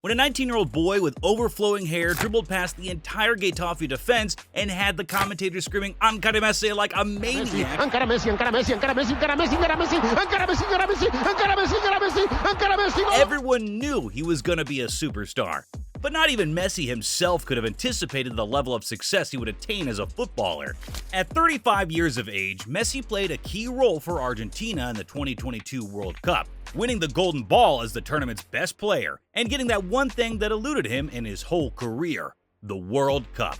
when a 19-year-old boy with overflowing hair dribbled past the entire Getafe defense and had the commentators screaming "Encara Messi" like a maniac. Encara Messi, encara Messi, encara Messi, encara Messi, encara Messi, encara Messi, encara Messi, encara Messi, encara Messi, encara Messi. Everyone knew he was going to be a superstar. But not even Messi himself could have anticipated the level of success he would attain as a footballer. At 35 years of age, Messi played a key role for Argentina in the 2022 World Cup, winning the Golden Ball as the tournament's best player and getting that one thing that eluded him in his whole career, the World Cup.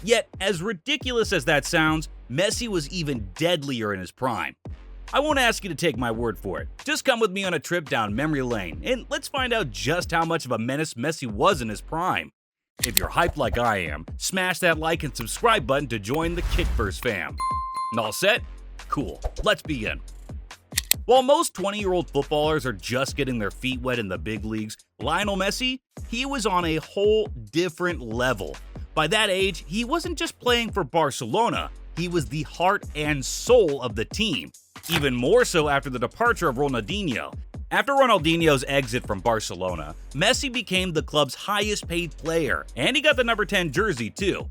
Yet, as ridiculous as that sounds, Messi was even deadlier in his prime. I won't ask you to take my word for it. Just come with me on a trip down memory lane, and let's find out just how much of a menace Messi was in his prime. If you're hyped like I am, smash that like and subscribe button to join the Kickverse fam. All set? Cool. Let's begin. While most 20-year-old footballers are just getting their feet wet in the big leagues, Lionel Messi, he was on a whole different level. By that age, he wasn't just playing for Barcelona, he was the heart and soul of the team. Even more so after the departure of Ronaldinho. After Ronaldinho's exit from Barcelona, Messi became the club's highest paid player, and he got the number 10 jersey too.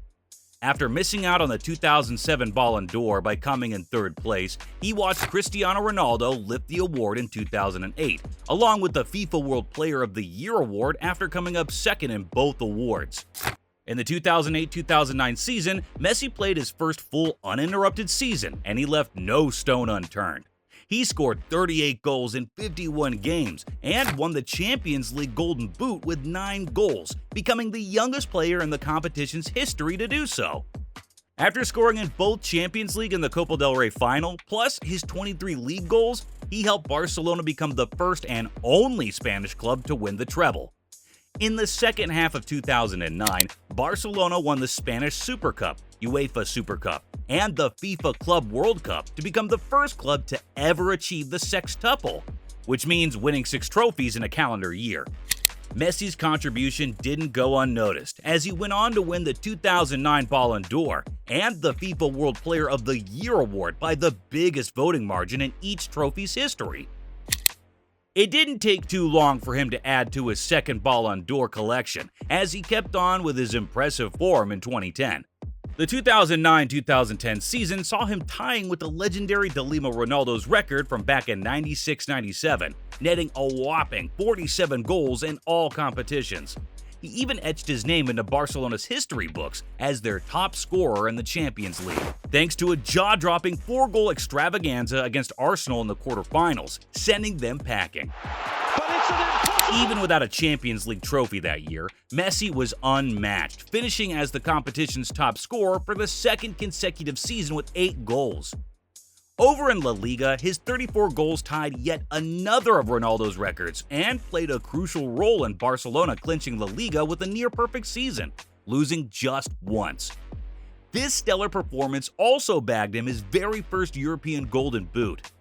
After missing out on the 2007 Ballon d'Or by coming in third place, he watched Cristiano Ronaldo lift the award in 2008, along with the FIFA World Player of the Year award after coming up second in both awards. In the 2008-2009 season, Messi played his first full uninterrupted season, and he left no stone unturned. He scored 38 goals in 51 games and won the Champions League Golden Boot with 9 goals, becoming the youngest player in the competition's history to do so. After scoring in both Champions League and the Copa del Rey final, plus his 23 league goals, he helped Barcelona become the first and only Spanish club to win the treble. In the second half of 2009, Barcelona won the Spanish Super Cup, UEFA Super Cup, and the FIFA Club World Cup to become the first club to ever achieve the sextuple, which means winning 6 trophies in a calendar year. Messi's contribution didn't go unnoticed, as he went on to win the 2009 Ballon d'Or and the FIFA World Player of the Year award by the biggest voting margin in each trophy's history. It didn't take too long for him to add to his second Ballon d'Or collection, as he kept on with his impressive form in 2010. The 2009-2010 season saw him tying with the legendary De Lima Ronaldo's record from back in 96-97, netting a whopping 47 goals in all competitions. He even etched his name into Barcelona's history books as their top scorer in the Champions League, thanks to a jaw-dropping 4-goal extravaganza against Arsenal in the quarterfinals, sending them packing. Even without a Champions League trophy that year, Messi was unmatched, finishing as the competition's top scorer for the second consecutive season with 8 goals. Over in La Liga, his 34 goals tied yet another of Ronaldo's records and played a crucial role in Barcelona clinching La Liga with a near-perfect season, losing just once. This stellar performance also bagged him his very first European Golden Boot.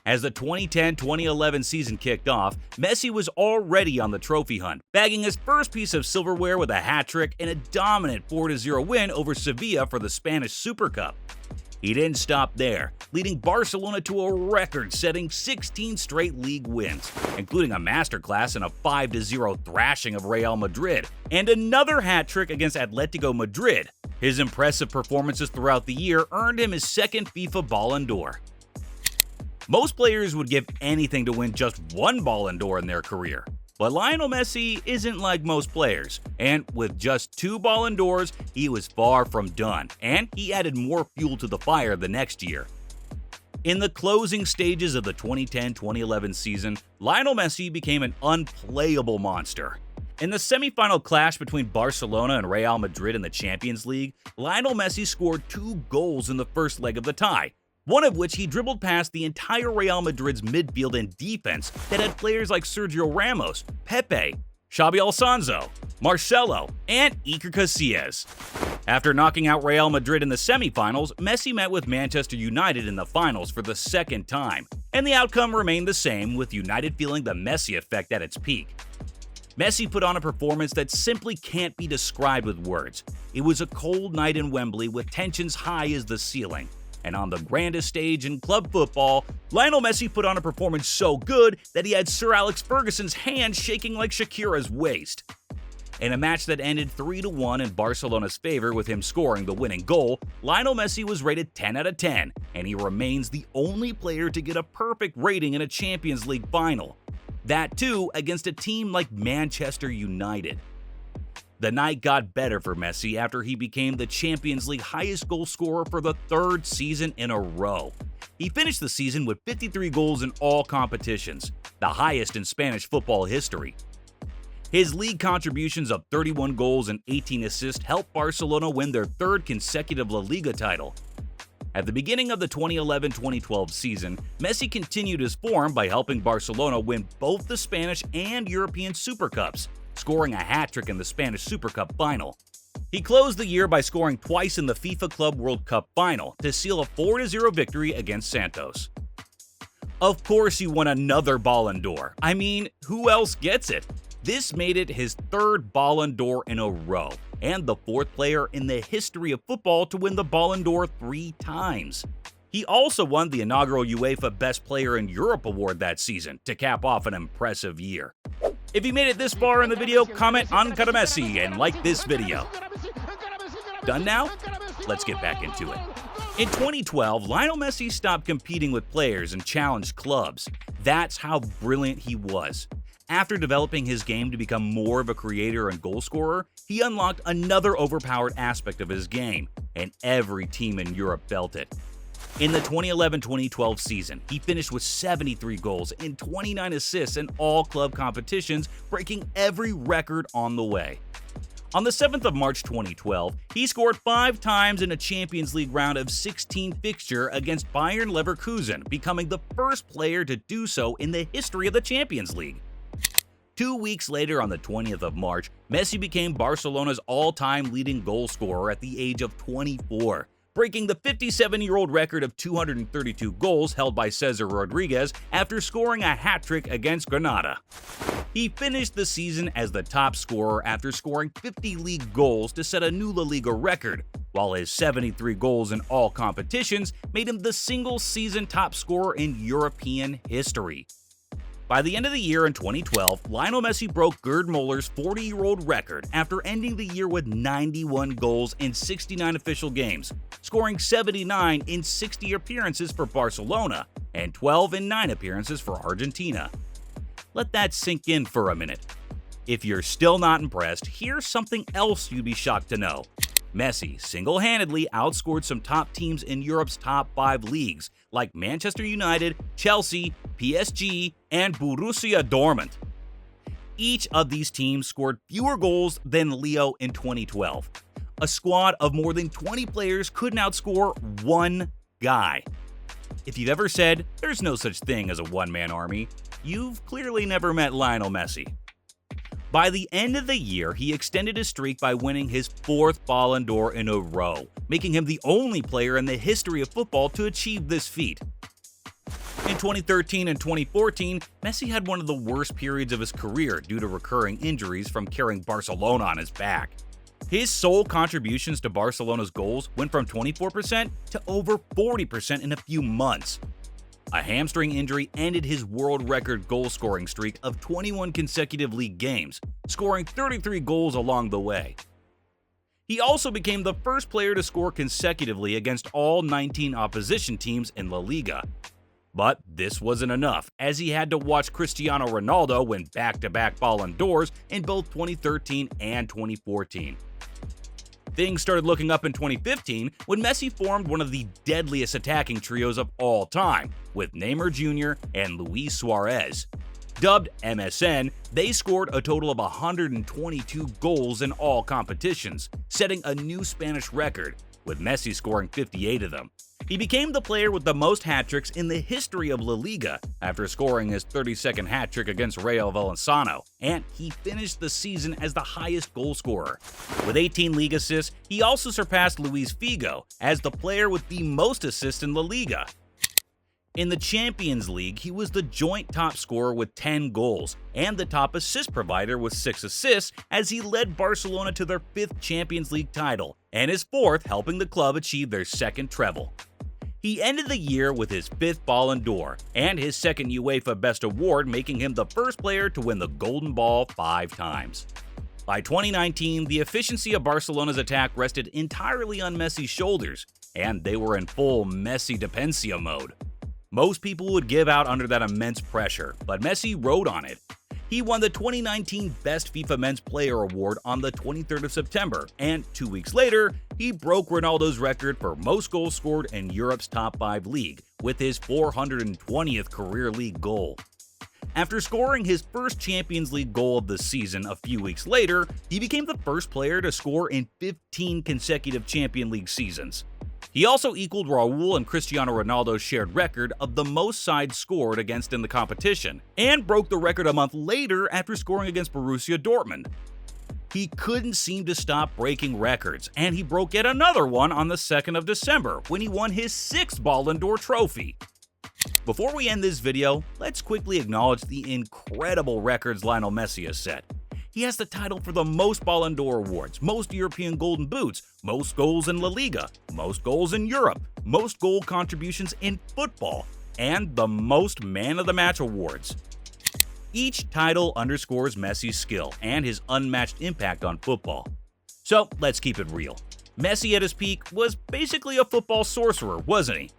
As the 2010-2011 season kicked off, Messi was already on the trophy hunt, bagging his first piece of silverware with a hat-trick and a dominant 4-0 win over Sevilla for the Spanish Super Cup. He didn't stop there, leading Barcelona to a record-setting 16 straight league wins, including a masterclass in a 5-0 thrashing of Real Madrid, and another hat-trick against Atletico Madrid. His impressive performances throughout the year earned him his second FIFA Ballon d'Or. Most players would give anything to win just one Ballon d'Or in their career. But Lionel Messi isn't like most players, and with just 2 Ballon d'Ors, he was far from done, and he added more fuel to the fire the next year. In the closing stages of the 2010-2011 season, Lionel Messi became an unplayable monster. In the semi-final clash between Barcelona and Real Madrid in the Champions League, Lionel Messi scored 2 goals in the first leg of the tie, one of which he dribbled past the entire Real Madrid's midfield and defense that had players like Sergio Ramos, Pepe, Xabi Alonso, Marcelo, and Iker Casillas. After knocking out Real Madrid in the semifinals, Messi met with Manchester United in the finals for the second time, and the outcome remained the same, with United feeling the Messi effect at its peak. Messi put on a performance that simply can't be described with words. It was a cold night in Wembley with tensions high as the ceiling, and on the grandest stage in club football, Lionel Messi put on a performance so good that he had Sir Alex Ferguson's hand shaking like Shakira's waist. In a match that ended 3-1 in Barcelona's favor with him scoring the winning goal, Lionel Messi was rated 10 out of 10, and he remains the only player to get a perfect rating in a Champions League final. That too against a team like Manchester United. The night got better for Messi after he became the Champions League highest goal scorer for the third season in a row. He finished the season with 53 goals in all competitions, the highest in Spanish football history. His league contributions of 31 goals and 18 assists helped Barcelona win their third consecutive La Liga title. At the beginning of the 2011-2012 season, Messi continued his form by helping Barcelona win both the Spanish and European Super Cups, scoring a hat-trick in the Spanish Super Cup final. He closed the year by scoring twice in the FIFA Club World Cup final to seal a 4-0 victory against Santos. Of course he won another Ballon d'Or. I mean, who else gets it? This made it his third Ballon d'Or in a row, and the fourth player in the history of football to win the Ballon d'Or 3 times. He also won the inaugural UEFA Best Player in Europe award that season to cap off an impressive year. If you made it this far in the video, comment Ankara Messi and like this video. Done now? Let's get back into it. In 2012, Lionel Messi stopped competing with players and challenged clubs. That's how brilliant he was. After developing his game to become more of a creator and goal scorer, he unlocked another overpowered aspect of his game, and every team in Europe felt it. In the 2011-2012 season, he finished with 73 goals and 29 assists in all club competitions, breaking every record on the way. On the 7th of March 2012, he scored 5 times in a Champions League round of 16 fixture against Bayern Leverkusen, becoming the first player to do so in the history of the Champions League. 2 weeks later, on the 20th of March, Messi became Barcelona's all-time leading goal scorer at the age of 24, breaking the 57-year-old record of 232 goals held by Cesar Rodriguez after scoring a hat-trick against Granada. He finished the season as the top scorer after scoring 50 league goals to set a new La Liga record, while his 73 goals in all competitions made him the single-season top scorer in European history. By the end of the year in 2012, Lionel Messi broke Gerd Muller's 40-year-old record after ending the year with 91 goals in 69 official games, scoring 79 in 60 appearances for Barcelona and 12 in 9 appearances for Argentina. Let that sink in for a minute. If you're still not impressed, here's something else you'd be shocked to know. Messi single-handedly outscored some top teams in Europe's top 5 leagues, like Manchester United, Chelsea, PSG, and Borussia Dortmund. Each of these teams scored fewer goals than Leo in 2012. A squad of more than 20 players couldn't outscore one guy. If you've ever said, there's no such thing as a one-man army, you've clearly never met Lionel Messi. By the end of the year, he extended his streak by winning his 4th Ballon d'Or in a row, making him the only player in the history of football to achieve this feat. In 2013 and 2014, Messi had one of the worst periods of his career due to recurring injuries from carrying Barcelona on his back. His sole contributions to Barcelona's goals went from 24% to over 40% in a few months. A hamstring injury ended his world record goal-scoring streak of 21 consecutive league games, scoring 33 goals along the way. He also became the first player to score consecutively against all 19 opposition teams in La Liga. But this wasn't enough, as he had to watch Cristiano Ronaldo win back-to-back Ballon d'Ors in both 2013 and 2014. Things started looking up in 2015 when Messi formed one of the deadliest attacking trios of all time, with Neymar Jr. and Luis Suarez. Dubbed MSN, they scored a total of 122 goals in all competitions, setting a new Spanish record, with Messi scoring 58 of them. He became the player with the most hat-tricks in the history of La Liga after scoring his 32nd hat-trick against Rayo Vallecano, and he finished the season as the highest goal scorer. With 18 league assists, he also surpassed Luis Figo as the player with the most assists in La Liga. In the Champions League, he was the joint top scorer with 10 goals and the top assist provider with 6 assists as he led Barcelona to their 5th Champions League title and his 4th, helping the club achieve their 2nd treble. He ended the year with his 5th Ballon d'Or and his 2nd UEFA Best Award, making him the first player to win the Golden Ball 5 times. By 2019, the efficiency of Barcelona's attack rested entirely on Messi's shoulders, and they were in full Messi dependencia mode. Most people would give out under that immense pressure, but Messi rode on it. He won the 2019 Best FIFA Men's Player Award on the 23rd of September, and 2 weeks later, he broke Ronaldo's record for most goals scored in Europe's top 5 league with his 420th career league goal. After scoring his first Champions League goal of the season a few weeks later, he became the first player to score in 15 consecutive Champions League seasons. He also equaled Raul and Cristiano Ronaldo's shared record of the most sides scored against in the competition, and broke the record a month later after scoring against Borussia Dortmund. He couldn't seem to stop breaking records, and he broke yet another one on the 2nd of December when he won his 6th Ballon d'Or trophy. Before we end this video, let's quickly acknowledge the incredible records Lionel Messi has set. He has the title for the most Ballon d'Or awards, most European Golden Boots, most goals in La Liga, most goals in Europe, most goal contributions in football, and the most Man of the Match awards. Each title underscores Messi's skill and his unmatched impact on football. So let's keep it real. Messi at his peak was basically a football sorcerer, wasn't he?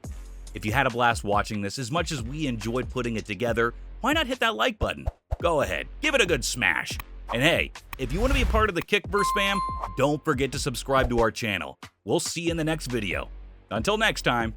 If you had a blast watching this as much as we enjoyed putting it together, why not hit that like button? Go ahead, give it a good smash. And hey, if you want to be a part of the Kickverse fam, don't forget to subscribe to our channel. We'll see you in the next video. Until next time.